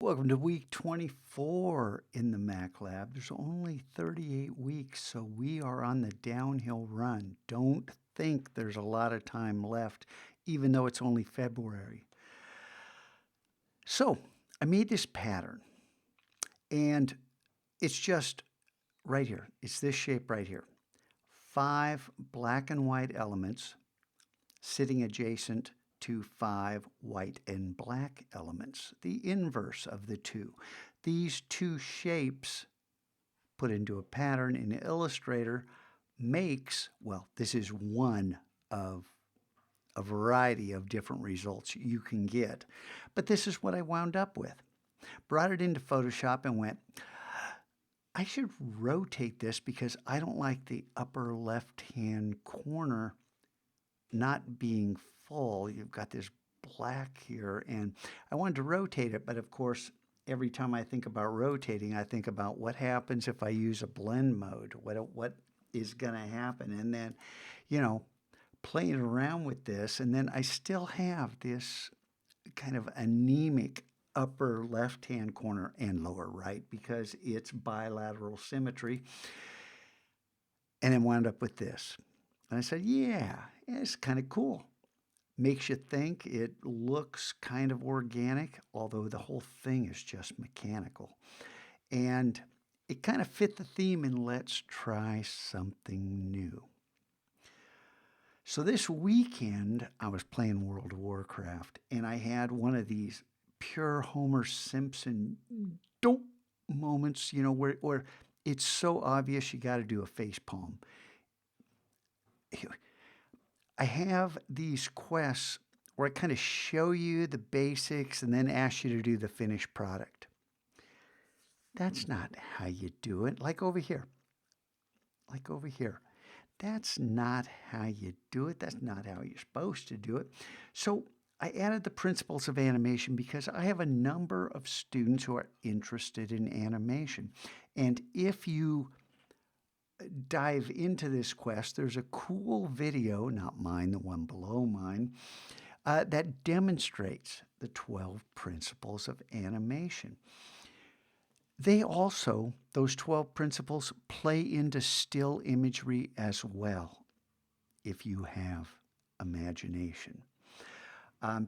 Welcome to week 24 in the Mac Lab. There's only 38 weeks, so we are on the downhill run. Don't think there's a lot of time left, even though it's only February. So I made this pattern, and it's just right here. It's this shape right here. 5 black and white elements sitting adjacent to 5 white and black elements, the inverse of the two. These two shapes put into a pattern in Illustrator makes, well, this is one of a variety of different results you can get. But this is what I wound up with. Brought it into Photoshop and went, I should rotate this because I don't like the upper left-hand corner not being full. You've got this black here, and I wanted to rotate it, but of course, every time I think about rotating, I think about what happens if I use a blend mode. What is going to happen? And then, playing around with this, and then I still have this kind of anemic upper left-hand corner and lower right because it's bilateral symmetry. And then wound up with this. And I said, yeah, it's kind of cool. Makes you think. It looks kind of organic, although the whole thing is just mechanical. And it kind of fit the theme in let's try something new. So this weekend, I was playing World of Warcraft, and I had one of these pure Homer Simpson dope moments, where it's so obvious you got to do a face palm. I have these quests where I kind of show you the basics and then ask you to do the finished product. That's not how you do it. Like over here. That's not how you do it. That's not how you're supposed to do it. So I added the principles of animation because I have a number of students who are interested in animation. And if you dive into this quest, there's a cool video, not mine, the one below mine, that demonstrates the 12 principles of animation. They also, those 12 principles, play into still imagery as well, if you have imagination.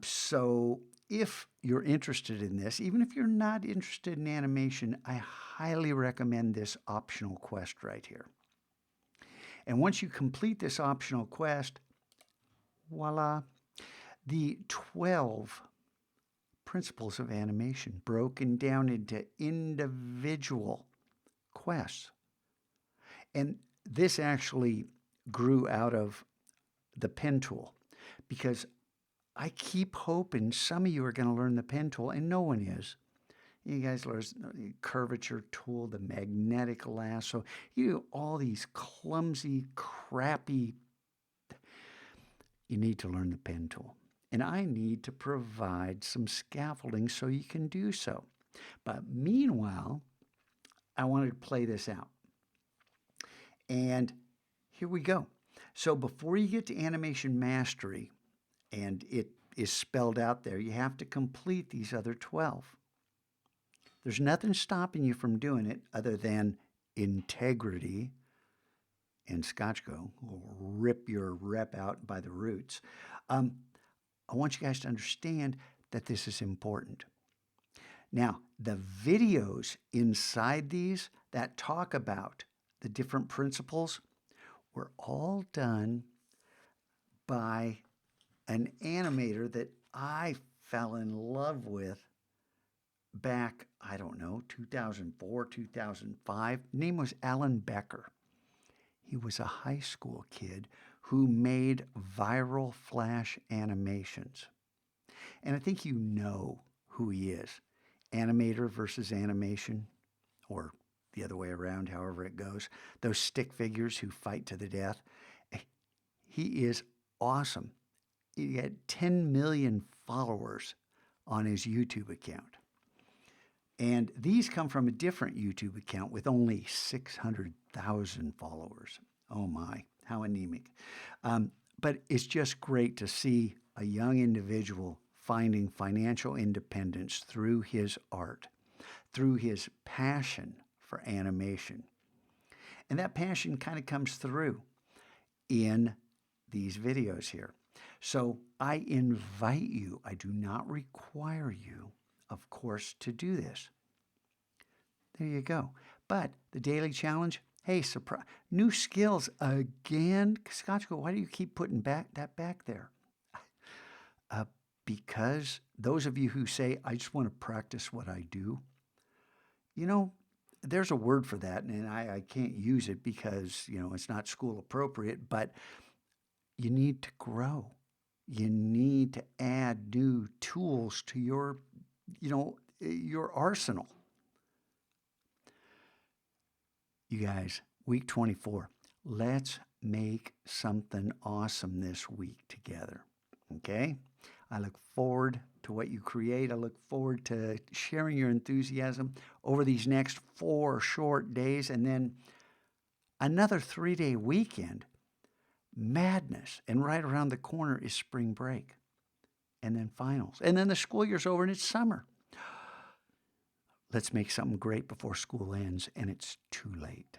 So if you're interested in this, even if you're not interested in animation, I highly recommend this optional quest right here. And once you complete this optional quest, voila, the 12 principles of animation broken down into individual quests. And this actually grew out of the pen tool because I keep hoping some of you are going to learn the pen tool, and no one is. You guys learn the curvature tool, the magnetic lasso. You do all these clumsy, crappy. You need to learn the pen tool. And I need to provide some scaffolding so you can do so. But meanwhile, I wanted to play this out. And here we go. So before you get to animation mastery, and it is spelled out there, you have to complete these other 12. There's nothing stopping you from doing it other than integrity, and Scotchgo will rip your rep out by the roots. I want you guys to understand that this is important. Now, the videos inside these that talk about the different principles were all done by an animator that I fell in love with back, 2004, 2005. Name was Alan Becker. He was a high school kid who made viral flash animations. And I think you know who he is. Animator versus animation, or the other way around, however it goes. Those stick figures who fight to the death. He is awesome. He had 10 million followers on his YouTube account. And these come from a different YouTube account with only 600,000 followers. Oh my, how anemic. But it's just great to see a young individual finding financial independence through his art, through his passion for animation. And that passion kind of comes through in these videos here. So I invite you, I do not require you, of course, to do this. There you go. But the daily challenge, hey, surprise, new skills again. Scotchko, why do you keep putting that back there? Because those of you who say, I just want to practice what I do, you know, there's a word for that, and I can't use it because, it's not school appropriate, but you need to grow. You need to add new tools to your arsenal. You guys, week 24, let's make something awesome this week together, okay? I look forward to what you create. I look forward to sharing your enthusiasm over these next 4 short days, and then another 3-day weekend. Madness. And right around the corner is spring break. And then finals. And then the school year's over and it's summer. Let's make something great before school ends and it's too late.